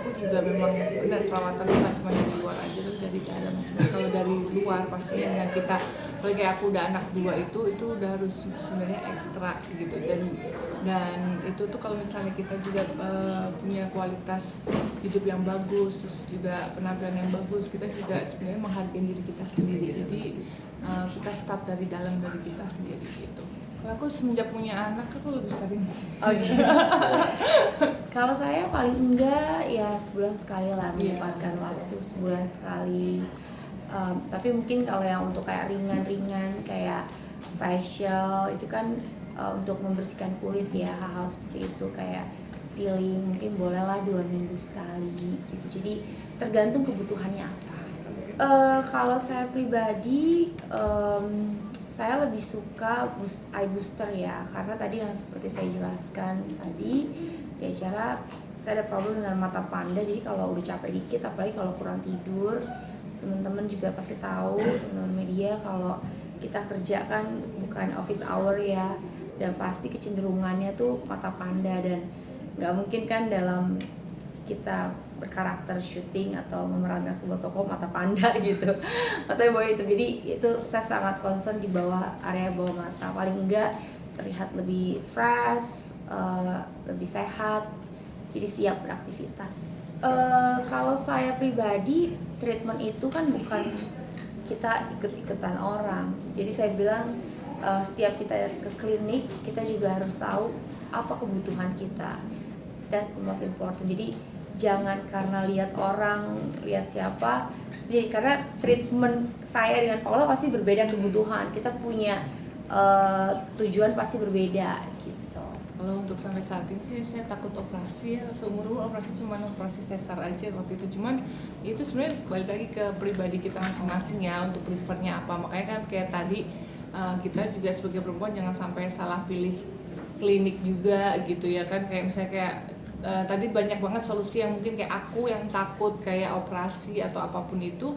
aku juga memang benar perawatan bukan cuma dari luar aja, tapi dari dalam. Cuma kalau dari luar pastinya dengan kita, kalau kayak aku udah anak 2 itu udah harus sebenarnya ekstra gitu, dan itu tuh kalau misalnya kita juga punya kualitas hidup yang bagus, terus juga penampilan yang bagus, kita juga sebenarnya menghargai diri kita sendiri. Jadi kita start dari dalam dari kita sendiri gitu. Kalau aku semenjak punya anak aku lebih sering sih. Kalau saya paling enggak ya sebulan sekali lah, menyempatkan waktu sebulan sekali. Tapi mungkin kalau yang untuk kayak ringan-ringan kayak facial itu kan untuk membersihkan kulit ya, hal-hal seperti itu kayak peeling mungkin bolehlah 2 minggu sekali gitu. Jadi tergantung kebutuhannya apa. Kalau saya pribadi saya lebih suka eye booster ya, karena tadi yang seperti saya jelaskan tadi di acara, saya ada problem dengan mata panda. Jadi kalau udah capek dikit, apalagi kalau kurang tidur, teman-teman juga pasti tahu, teman-teman media, kalau kita kerja kan bukan office hour ya, dan pasti kecenderungannya tuh mata panda, dan nggak mungkin kan dalam kita berkarakter syuting atau memerankan sebuah tokoh mata panda gitu atau bawah itu. Jadi itu saya sangat concern di bawah area bawah mata, paling enggak terlihat lebih fresh, lebih sehat, jadi siap beraktivitas. Kalau saya pribadi, treatment itu kan bukan kita ikut-ikutan orang. Jadi saya bilang setiap kita ke klinik, kita juga harus tahu apa kebutuhan kita. That's the most important. Jadi jangan karena lihat orang, lihat siapa. Jadi karena treatment saya dengan Paula pasti berbeda kebutuhan. Kita punya tujuan pasti berbeda gitu. Kalau untuk sampai saat ini sih saya takut operasi ya, seumur operasi cuma operasi sesar aja waktu itu. Cuman itu sebenarnya balik lagi ke pribadi kita masing-masing ya, untuk prefernya apa. Makanya kan kayak tadi kita juga sebagai perempuan jangan sampai salah pilih klinik juga gitu ya kan. Kayak misalnya kayak tadi banyak banget solusi yang mungkin kayak aku yang takut kayak operasi atau apapun itu.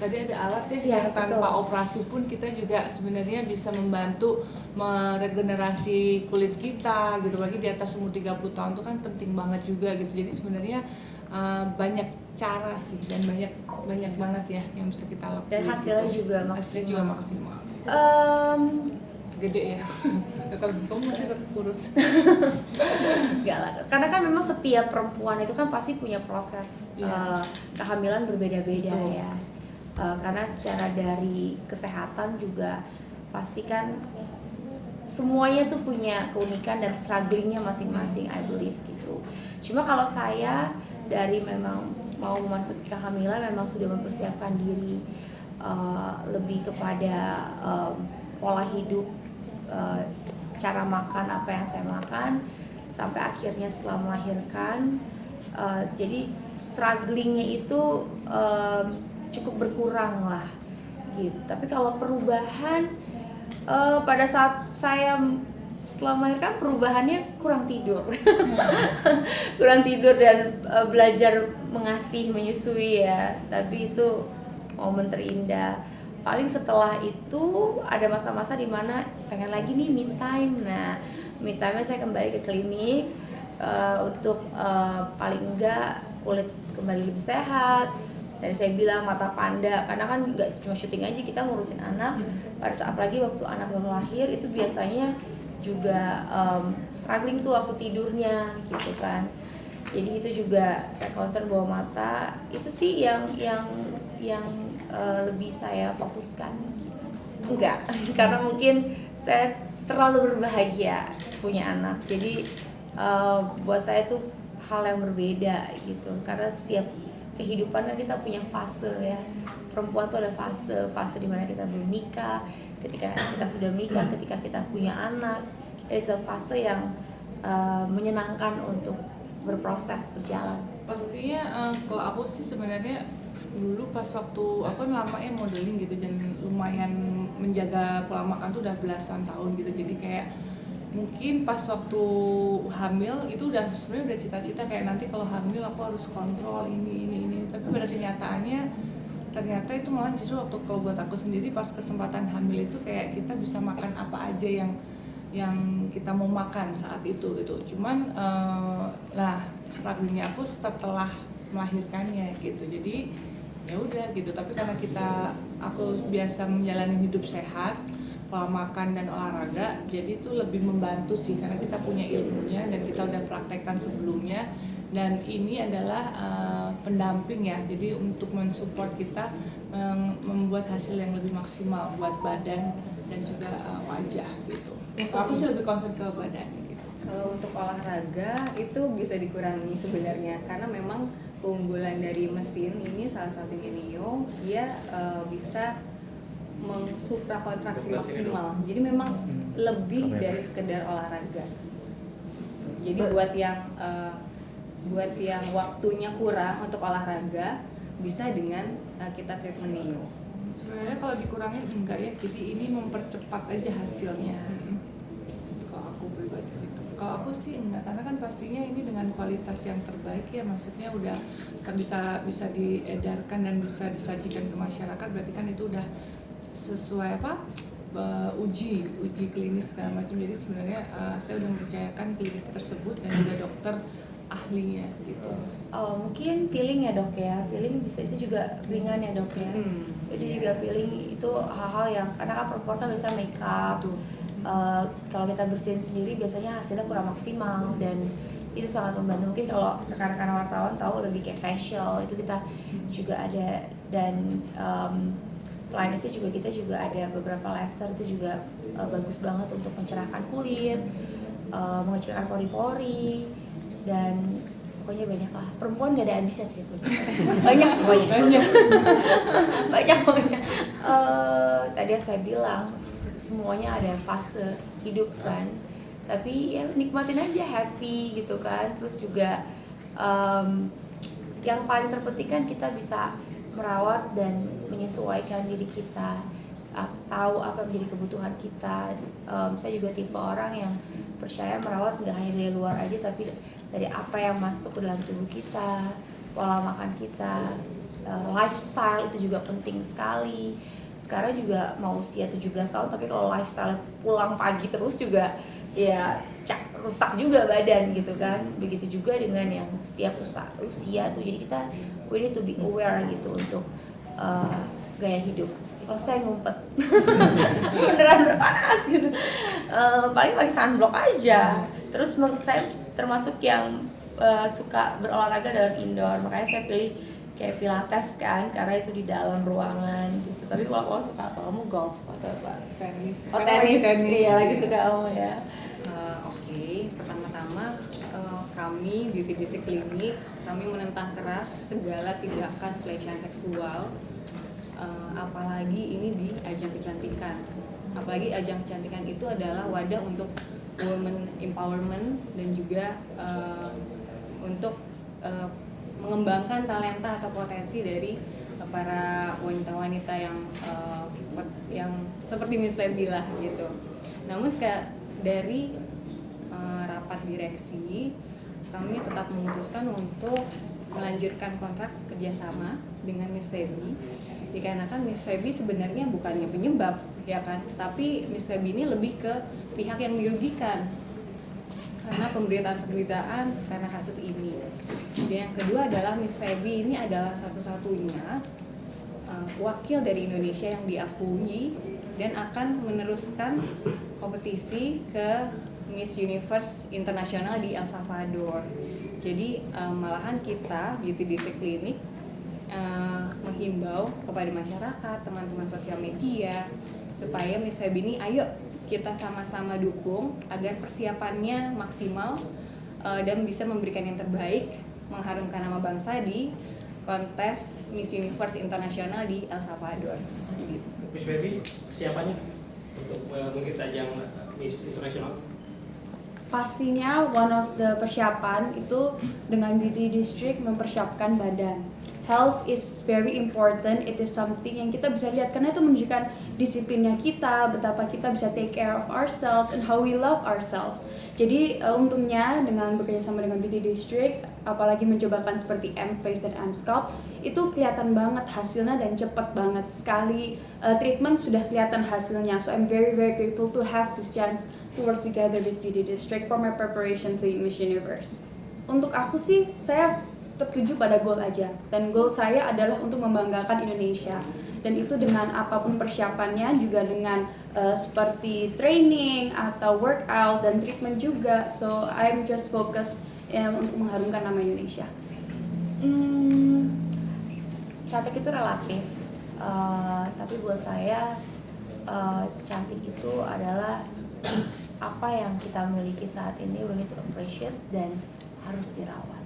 Tadi ada alat ya, yang tanpa operasi pun kita juga sebenarnya bisa membantu meregenerasi kulit kita gitu. Lagi di atas umur 30 tahun itu kan penting banget juga gitu. Jadi sebenarnya banyak cara sih, dan banyak banget ya yang bisa kita lakukan. Dan hasilnya gitu. juga maksimal. Hasilnya juga maksimal. Gede ya. Kalau kamu masih tetap kurus. Enggak lah, karena kan memang setiap perempuan itu kan pasti punya proses kehamilan berbeda-beda ya. Karena secara dari kesehatan juga pasti kan semuanya tuh punya keunikan dan strugglingnya masing-masing, I believe gitu. Cuma kalau saya dari memang mau masuk kehamilan memang sudah mempersiapkan diri lebih kepada pola hidup, cara makan apa yang saya makan sampai akhirnya setelah melahirkan. Jadi strugglingnya itu cukup berkurang lah gitu. Tapi kalau perubahan pada saat saya setelah melahirkan, perubahannya kurang tidur. Kurang tidur dan belajar mengasih, menyusui ya. Tapi itu momen terindah. Paling setelah itu ada masa-masa dimana pengen lagi nih me time. Nah, me time saya kembali ke klinik untuk paling enggak kulit kembali lebih sehat. Tadi saya bilang mata panda, karena kan nggak cuma syuting aja, kita ngurusin anak. Pada saat apalagi waktu anak baru lahir itu biasanya juga struggling tuh waktu tidurnya gitu kan. Jadi itu juga saya concern bahwa mata itu sih yang lebih saya fokuskan. Enggak, karena mungkin saya terlalu berbahagia punya anak. Jadi buat saya tuh hal yang berbeda gitu. Karena setiap kehidupan kan kita punya fase ya. Perempuan tuh ada fase dimana kita belum nikah, ketika kita sudah menikah, ketika kita punya anak. It's a fase yang menyenangkan untuk berproses, berjalan. Pastinya kalau aku sih sebenarnya dulu pas waktu aku kan lama ya modeling gitu, dan lumayan menjaga pola makan tuh udah belasan tahun gitu. Jadi kayak mungkin pas waktu hamil itu sebenarnya udah cita-cita kayak nanti kalau hamil aku harus kontrol ini. Tapi pada kenyataannya ternyata itu malah justru waktu kalau buat aku sendiri pas kesempatan hamil itu kayak kita bisa makan apa aja yang yang kita mau makan saat itu gitu. Cuman struggle-nya aku setelah melahirkannya gitu. Jadi ya udah gitu. Tapi karena aku biasa menjalani hidup sehat, pola makan dan olahraga, jadi itu lebih membantu sih karena kita punya ilmunya dan kita udah praktekkan sebelumnya. Dan ini adalah pendamping ya, jadi untuk mensupport kita membuat hasil yang lebih maksimal buat badan dan juga wajah gitu. Aku sih lebih concern ke badan gitu. Kalau untuk olahraga itu bisa dikurangi sebenarnya karena memang keunggulan dari mesin ini salah satunya Neo, dia bisa mengsuprakontraksi maksimal. Jadi memang lebih dari sekedar olahraga. Jadi buat yang waktunya kurang untuk olahraga bisa dengan kita treatment Neo. Sebenarnya kalau dikurangin enggak ya, jadi ini mempercepat aja hasilnya. Kalau aku pribadi gitu. Kalau aku sih enggak, karena kan pastinya ini dengan kualitas yang terbaik ya, maksudnya udah bisa diedarkan dan bisa disajikan ke masyarakat, berarti kan itu udah sesuai uji klinis segala macam. Jadi sebenarnya saya udah mempercayakan klinik tersebut dan juga dokter ahlinya gitu. Mungkin peeling ya dok ya, peeling bisa itu juga ringan ya dok ya. Itu juga peeling itu hal-hal yang karena kan perempuan kan biasa make up. Kalau kita bersihin sendiri biasanya hasilnya kurang maksimal dan itu sangat membantu. Mungkin kalau rekan-rekan wartawan tahu lebih kayak facial itu kita juga ada, dan selain itu juga kita juga ada beberapa laser itu juga bagus banget untuk mencerahkan kulit, mengecilkan pori-pori, dan pokoknya banyak lah. Perempuan gak ada habisnya treatment. banyak pokoknya. Tadi yang saya bilang semuanya ada fase hidup kan, tapi ya nikmatin aja, happy gitu kan. Terus juga yang paling terpenting kan kita bisa merawat dan menyesuaikan diri kita, tahu apa menjadi kebutuhan kita. Saya juga tipe orang yang percaya merawat nggak hanya dari luar aja, tapi dari apa yang masuk ke dalam tubuh kita, pola makan kita, lifestyle itu juga penting sekali. Sekarang juga mau usia 17 tahun, tapi kalau lifestyle pulang pagi terus juga ya rusak juga badan gitu kan. Begitu juga dengan yang setiap usia tuh, jadi kita we need to be aware gitu untuk gaya hidup. Kalau saya ngumpet beneran panas gitu, paling pakai sunblock aja. Terus saya termasuk yang suka berolahraga dalam indoor, makanya saya pilih kayak pilates kan, karena itu di dalam ruangan gitu. Tapi kalau suka apa, kamu golf atau apa? Tenis. Oh tenis. Iya lagi suka kamu ya. Oke, pertama-tama kami Beauty Basic Clinic, kami menentang keras segala tindakan pelecehan seksual, apalagi ini di ajang kecantikan. Apalagi ajang kecantikan itu adalah wadah untuk women empowerment dan juga untuk mengembangkan talenta atau potensi dari para wanita-wanita yang seperti Miss Feby lah gitu. Namun dari rapat direksi, kami tetap memutuskan untuk melanjutkan kontrak kerjasama dengan Miss Feby, dikarenakan Miss Feby sebenarnya bukannya penyebab ya kan, tapi Miss Feby ini lebih ke pihak yang dirugikan karena pemberitaan karena kasus ini. Dan yang kedua adalah Miss Feby ini adalah satu-satunya wakil dari Indonesia yang diakui dan akan meneruskan kompetisi ke Miss Universe Internasional di El Salvador. Jadi malahan kita Beauty Basic Clinic menghimbau kepada masyarakat, teman-teman sosial media, supaya Miss Feby ini ayo kita sama-sama dukung agar persiapannya maksimal dan bisa memberikan yang terbaik, mengharumkan nama bangsa di kontes Miss Universe Internasional di El Salvador. Miss Feby, persiapannya untuk mengikuti ajang Miss Internasional? Pastinya one of the persiapan itu dengan Beauty District mempersiapkan badan. health is very important. It is something yang kita bisa lihat karena itu menunjukkan disiplinnya kita, betapa kita bisa take care of ourselves and how we love ourselves. Jadi untungnya dengan bekerja sama dengan Beauty District, apalagi mencobakan seperti M-Face dan M-Scalp, itu kelihatan banget hasilnya dan cepat banget. Sekali treatment sudah kelihatan hasilnya. So I'm very grateful to have this chance to work together with Beauty District for my preparation to Miss Universe. Untuk aku sih, saya tertuju pada goal aja, dan goal saya adalah untuk membanggakan Indonesia, dan itu dengan apapun persiapannya, juga dengan seperti training atau workout dan treatment juga. So I'm just focused untuk mengharumkan nama Indonesia. Cantik itu relatif, tapi buat saya cantik itu adalah apa yang kita miliki saat ini, we need to appreciate dan harus dirawat.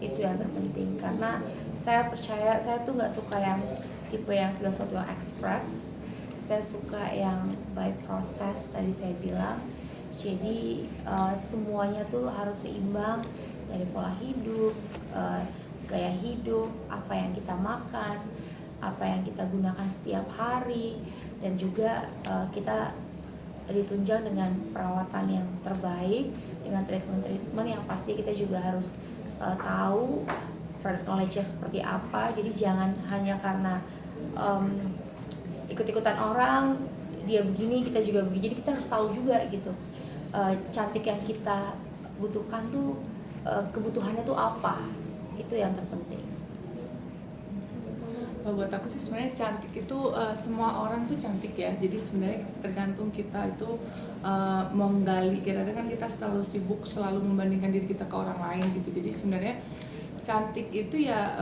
Itu yang terpenting, karena saya percaya, saya tuh nggak suka yang tipe yang segala sesuatu yang ekspres. Saya suka yang by proses, tadi saya bilang. Jadi semuanya tuh harus seimbang, dari pola hidup, gaya hidup, apa yang kita makan, apa yang kita gunakan setiap hari, dan juga kita ditunjang dengan perawatan yang terbaik, dengan treatment yang pasti kita juga harus tahu product knowledge-nya seperti apa. Jadi jangan hanya karena ikut-ikutan orang, dia begini kita juga begini. Jadi kita harus tahu juga gitu, cantik yang kita butuhkan tuh kebutuhannya tuh apa. Itu yang terpenting. Buat aku sih sebenarnya cantik itu semua orang tuh cantik ya. Jadi sebenarnya tergantung kita itu menggali. Kadang-kadang kan kita selalu sibuk selalu membandingkan diri kita ke orang lain gitu. Jadi sebenarnya cantik itu ya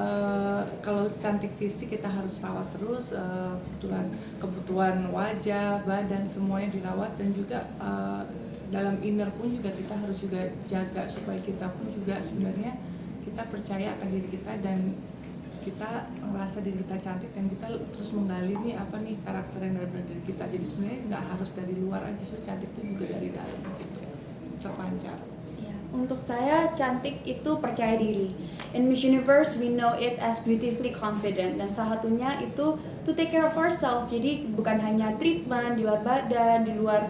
kalau cantik fisik kita harus rawat terus, kebutuhan wajah, badan semuanya dirawat, dan juga dalam inner pun juga kita harus juga jaga supaya kita pun juga sebenarnya kita percaya akan diri kita dan kita ngerasa diri kita cantik, dan kita terus menggali nih apa nih karakter yang dari diri kita. Jadi sebenarnya nggak harus dari luar aja, sebenarnya cantik itu juga dari dalam gitu, terpancar. Untuk saya, cantik itu percaya diri. In Miss Universe, we know it as beautifully confident. Dan salah satunya itu to take care of ourselves. Jadi bukan hanya treatment di luar badan, di luar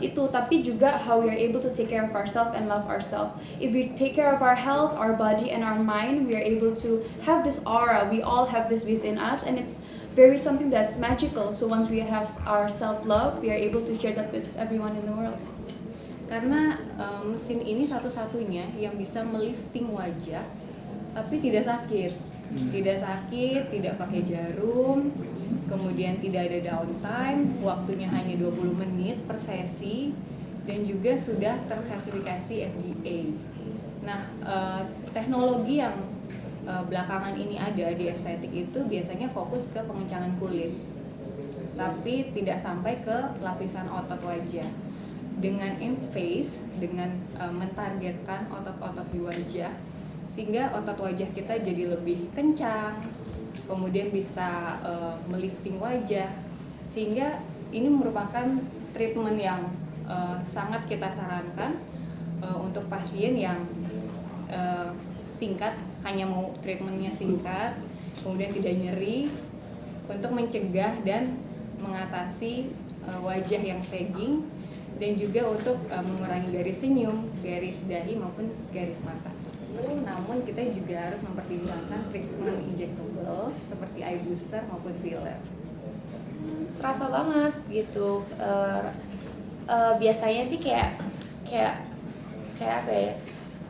itu, tapi juga how we are able to take care of ourselves and love ourselves. If we take care of our health, our body, and our mind, we are able to have this aura. We all have this within us, and it's very something that's magical. So once we have our self-love, we are able to share that with everyone in the world. Karena mesin ini satu-satunya yang bisa melifting wajah tapi tidak sakit. Tidak sakit, tidak pakai jarum, kemudian tidak ada downtime, waktunya hanya 20 menit per sesi, dan juga sudah tersertifikasi FDA. Nah, teknologi yang belakangan ini ada di estetik itu biasanya fokus ke pengencangan kulit, tapi tidak sampai ke lapisan otot wajah. Dengan M-Face, dengan mentargetkan otot-otot di wajah, sehingga otot wajah kita jadi lebih kencang, kemudian bisa melifting wajah, sehingga ini merupakan treatment yang sangat kita sarankan untuk pasien yang singkat, hanya mau treatmentnya singkat, kemudian tidak nyeri, untuk mencegah dan mengatasi wajah yang sagging, dan juga untuk mengurangi garis senyum, garis dahi maupun garis mata. Namun kita juga harus mempertimbangkan treatment injectable seperti eye booster maupun filler. Terasa banget gitu. Biasanya sih kayak apa ya?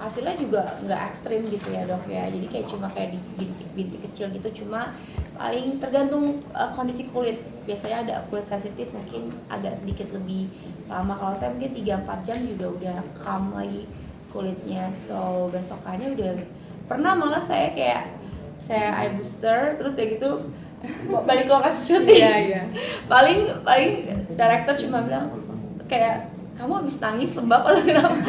Hasilnya juga nggak ekstrim gitu ya dok ya. Jadi kayak cuma kayak di bintik-bintik kecil gitu. Cuma paling tergantung kondisi kulit. Biasanya ada kulit sensitif mungkin agak sedikit lebih lama. Kalau saya mungkin 3-4 jam juga udah calm lagi kulitnya. So besokannya udah pernah malah saya eye booster terus kayak gitu balik ke lokasi syuting. Iya. paling director cuma bilang kayak kamu habis nangis lembab atau kenapa?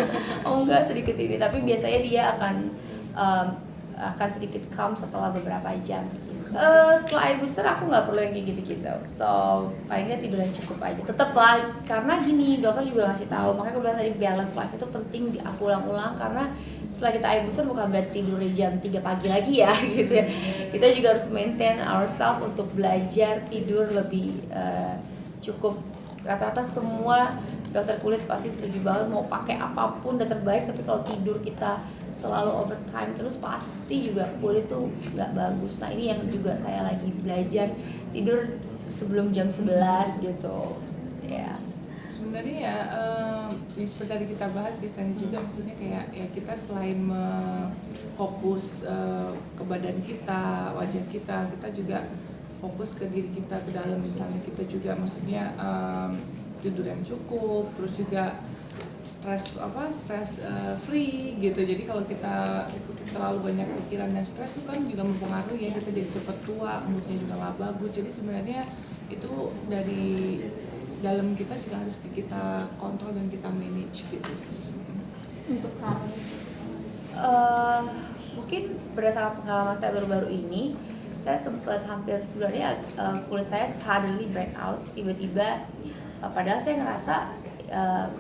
Oh enggak, sedikit ini, tapi biasanya dia akan sedikit calm setelah beberapa jam. Setelah eye booster aku nggak perlu yang kayak gitu-gitu, so paling nggak tidur yang cukup aja. Tetep lah, karena gini dokter juga ngasih tahu, makanya aku bilang tadi balance life itu penting aku ulang-ulang, karena setelah kita ibusan bukan berarti tidur di jam 3 pagi lagi ya gitu ya. Kita juga harus maintain ourselves untuk belajar tidur lebih cukup. Rata-rata semua dokter kulit pasti setuju banget, mau pakai apapun udah terbaik, tapi kalau tidur kita selalu overtime terus pasti juga kulit tuh nggak bagus. Nah ini yang juga saya lagi belajar, tidur sebelum jam 11 gitu ya. Sebenarnya ya, seperti tadi kita bahas di sana juga, maksudnya kayak ya kita selain fokus ke badan kita, wajah kita juga fokus ke diri kita, ke dalam. Misalnya kita juga maksudnya tidur yang cukup, terus juga stress free gitu. Jadi kalau kita terlalu banyak pikiran dan stres itu kan juga mempengaruhi ya, kita jadi cepat tua, moodnya juga nggak bagus. Jadi sebenarnya itu dari dalam kita juga harus kita kontrol dan kita manage gitu sih. Untuk kamu? Mungkin berdasarkan pengalaman saya baru-baru ini, saya sempat hampir sebenarnya kulit saya suddenly break out tiba-tiba, padahal saya ngerasa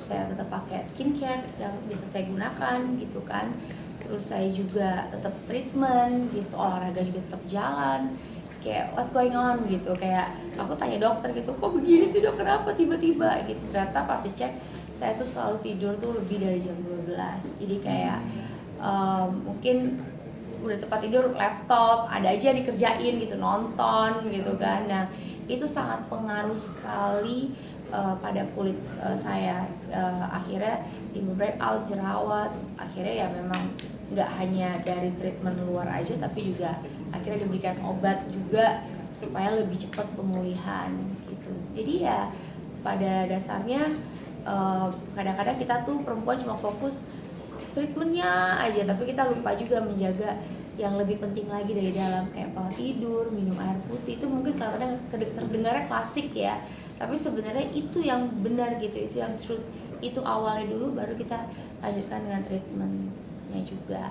saya tetap pakai skincare yang biasa saya gunakan gitu kan, terus saya juga tetap treatment gitu, olahraga juga tetap jalan, kayak what's going on gitu, kayak aku tanya dokter gitu, kok begini sih dok, kenapa tiba-tiba gitu. Ternyata pas dicek saya tuh selalu tidur tuh lebih dari jam 12, jadi kayak mungkin udah tempat tidur laptop ada aja dikerjain gitu, nonton gitu kan. Nah itu sangat pengaruh sekali pada kulit saya. Akhirnya timbul breakout, jerawat. Akhirnya ya memang nggak hanya dari treatment luar aja, tapi juga akhirnya diberikan obat juga supaya lebih cepat pemulihan gitu. Jadi ya pada dasarnya kadang-kadang kita tuh perempuan cuma fokus treatmentnya aja, tapi kita lupa juga menjaga yang lebih penting lagi dari dalam, kayak pola tidur, minum air putih. Itu mungkin kadang-kadang terdengarnya klasik ya, tapi sebenarnya itu yang benar gitu, itu yang truth, itu awalnya dulu, baru kita lanjutkan dengan treatmentnya juga.